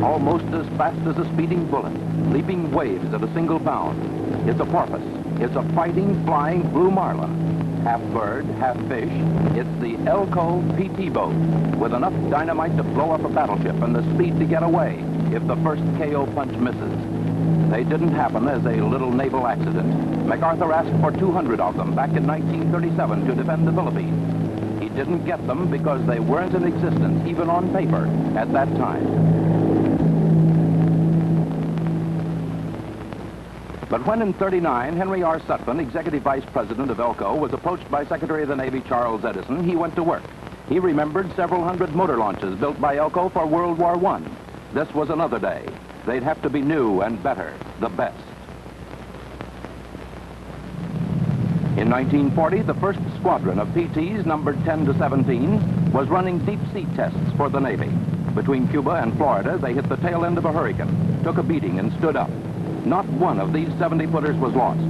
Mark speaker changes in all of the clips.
Speaker 1: Almost as fast as a speeding bullet, leaping waves at a single bound. It's a porpoise. It's a fighting, flying blue marlin. Half bird, half fish. It's the Elco PT+Boat, with enough dynamite to blow up a battleship and the speed to get away if the first KO punch misses. They didn't happen as a little naval accident. MacArthur asked for 200 of them back in 1937 to defend the Philippines. He didn't get them because they weren't in existence, even on paper, at that time. But when in '39, Henry R. Sutphen, Executive Vice President of Elco, was approached by Secretary of the Navy Charles Edison, he went to work. He remembered several hundred motor launches built by Elco for World War I. This was another day. They'd have to be new and better, the best. In 1940, the first squadron of PTs, numbered 10 to 17, was running deep sea tests for the Navy. Between Cuba and Florida, they hit the tail end of a hurricane, took a beating and stood up. Not one of these 70-footers was lost.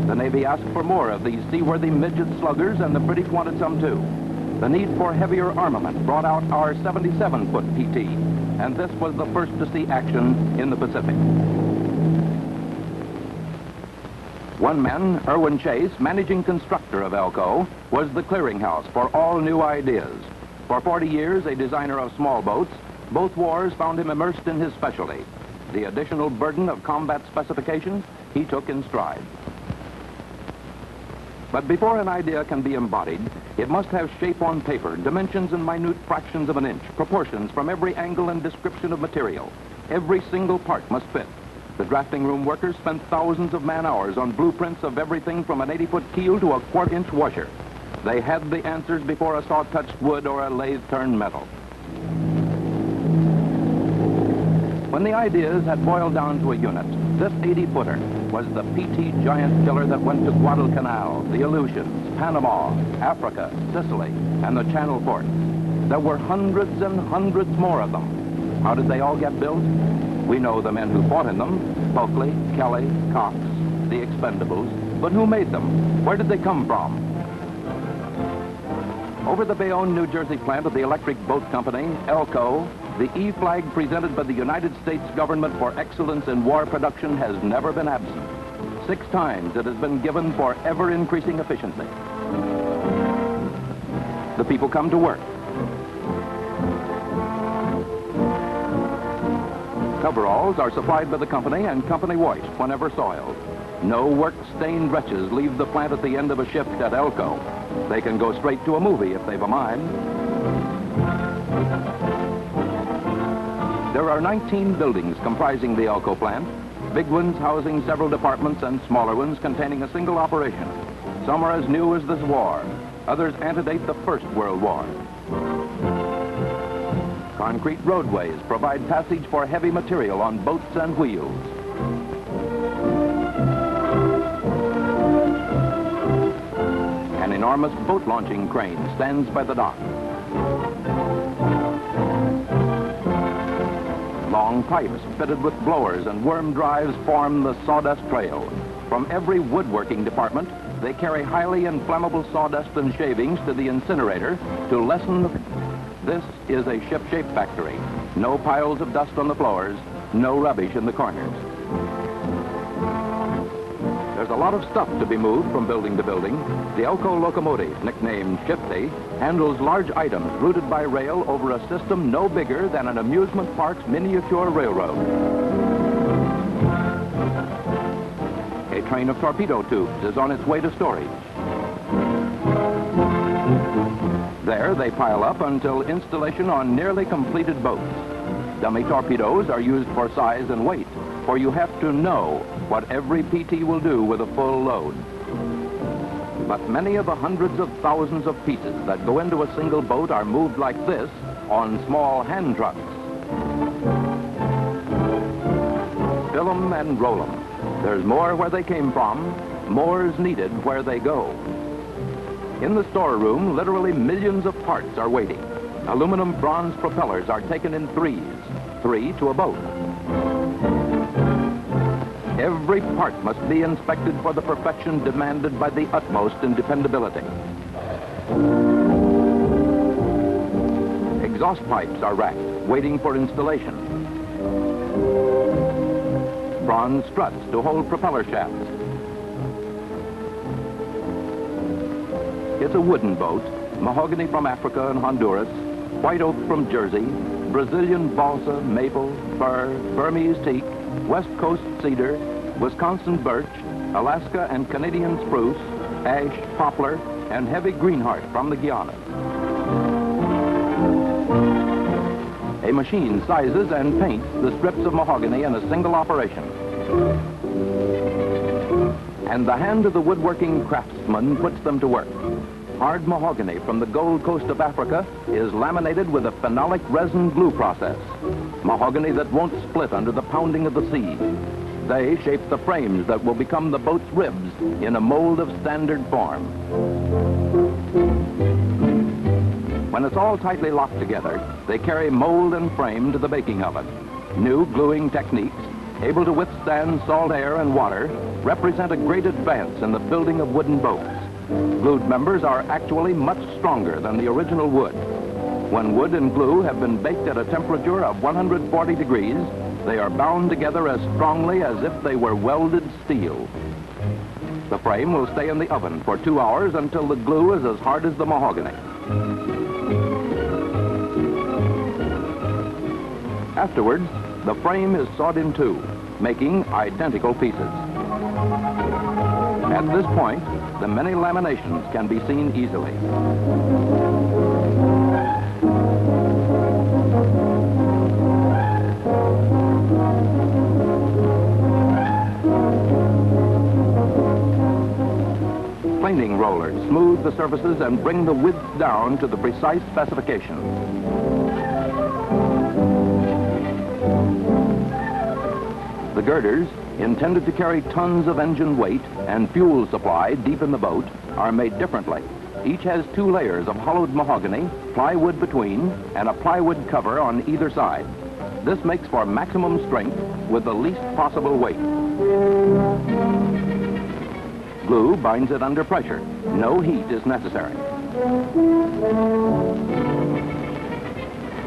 Speaker 1: The Navy asked for more of these seaworthy midget sluggers, and the British wanted some too. The need for heavier armament brought out our 77-foot PT, and this was the first to see action in the Pacific. One man, Irwin Chase, managing constructor of Elco, was the clearinghouse for all new ideas. For 40 years, a designer of small boats, both wars found him immersed in his specialty. The additional burden of combat specifications he took in stride. But before an idea can be embodied, it must have shape on paper, dimensions in minute fractions of an inch, proportions from every angle and description of material. Every single part must fit. The drafting room workers spent thousands of man-hours on blueprints of everything from an 80-foot keel to a quart-inch washer. They had the answers before a saw touched wood or a lathe turned metal. When the ideas had boiled down to a unit, this 80-footer was the PT giant killer that went to Guadalcanal, the Aleutians, Panama, Africa, Sicily, and the Channel ports. There were hundreds and hundreds more of them. How did they all get built? We know the men who fought in them: Bulkley, Kelly, Cox, the Expendables. But who made them? Where did they come from? Over the Bayonne, New Jersey plant of the Electric Boat Company, Elco, the E flag presented by the United States government for excellence in war production has never been absent. 6 times it has been given for ever-increasing efficiency. The people come to work. Coveralls are supplied by the company and company washed whenever soiled. No work-stained wretches leave the plant at the end of a shift at Elco. They can go straight to a movie if they've a mind. There are 19 buildings comprising the Elco plant, big ones housing several departments and smaller ones containing a single operation. Some are as new as this war. Others antedate the First World War. Concrete roadways provide passage for heavy material on boats and wheels. An enormous boat launching crane stands by the dock. Long pipes fitted with blowers and worm drives form the sawdust trail. From every woodworking department, they carry highly inflammable sawdust and shavings to the incinerator to lessen the... This is a ship-shape factory. No piles of dust on the floors, no rubbish in the corners. There's a lot of stuff to be moved from building to building. The Elco locomotive, nicknamed Shifty, handles large items routed by rail over a system no bigger than an amusement park's miniature railroad. A train of torpedo tubes is on its way to storage. There they pile up until installation on nearly completed boats. Dummy torpedoes are used for size and weight, for you have to know what every PT will do with a full load. But many of the hundreds of thousands of pieces that go into a single boat are moved like this on small hand trucks. Fill 'em and roll 'em. There's more where they came from, more's needed where they go. In the storeroom, literally millions of parts are waiting. Aluminum bronze propellers are taken in threes, 3 to a boat. Every part must be inspected for the perfection demanded by the utmost in dependability. Exhaust pipes are racked, waiting for installation. Bronze struts to hold propeller shafts. It's a wooden boat, mahogany from Africa and Honduras, white oak from Jersey, Brazilian balsa, maple, fir, Burmese teak, West Coast cedar, Wisconsin birch, Alaska and Canadian spruce, ash, poplar, and heavy greenheart from the Guianas. A machine sizes and paints the strips of mahogany in a single operation. And the hand of the woodworking craftsman puts them to work. Hard mahogany from the Gold Coast of Africa is laminated with a phenolic resin glue process. Mahogany that won't split under the pounding of the sea. They shape the frames that will become the boat's ribs in a mold of standard form. When it's all tightly locked together, they carry mold and frame to the baking oven. New gluing techniques, able to withstand salt air and water, represent a great advance in the building of wooden boats. Glued members are actually much stronger than the original wood. When wood and glue have been baked at a temperature of 140 degrees, they are bound together as strongly as if they were welded steel. The frame will stay in the oven for 2 hours until the glue is as hard as the mahogany. Afterwards, the frame is sawed in two, making identical pieces. At this point, the many laminations can be seen easily. Planing rollers smooth the surfaces and bring the width down to the precise specifications. The girders, intended to carry tons of engine weight and fuel supply deep in the boat, are made differently. Each has 2 layers of hollowed mahogany, plywood between, and a plywood cover on either side. This makes for maximum strength with the least possible weight. Glue binds it under pressure. No heat is necessary.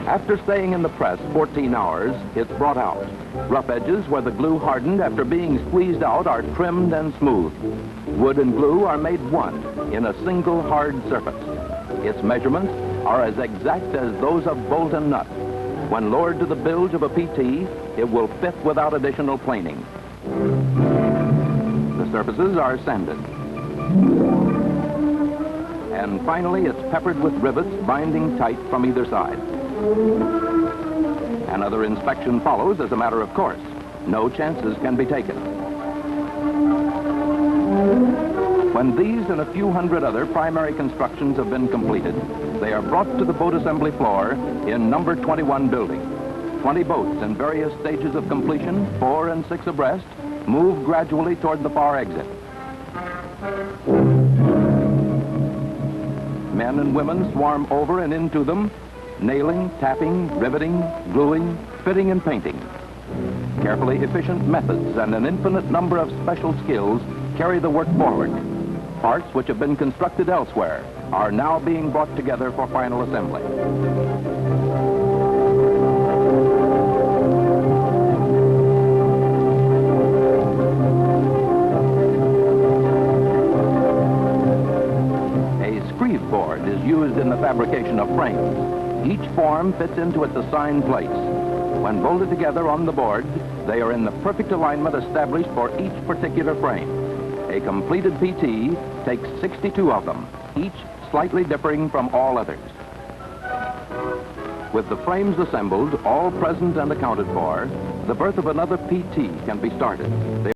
Speaker 1: After staying in the press 14 hours, it's brought out. Rough edges where the glue hardened after being squeezed out are trimmed and smoothed. Wood and glue are made one in a single hard surface. Its measurements are as exact as those of bolt and nut. When lowered to the bilge of a PT, it will fit without additional planing. The surfaces are sanded. And finally, it's peppered with rivets binding tight from either side. Another inspection follows as a matter of course. No chances can be taken. When these and a few hundred other primary constructions have been completed, they are brought to the boat assembly floor in number 21 building. 20 boats in various stages of completion, 4 and 6 abreast, move gradually toward the far exit. Men and women swarm over and into them, nailing, tapping, riveting, gluing, fitting, and painting. Carefully efficient methods and an infinite number of special skills carry the work forward. Parts which have been constructed elsewhere are now being brought together for final assembly. A screeve board is used in the fabrication of frames. Each form fits into its assigned place. When bolted together on the board, they are in the perfect alignment established for each particular frame. A completed PT takes 62 of them, each slightly differing from all others. With the frames assembled, all present and accounted for, the birth of another PT can be started.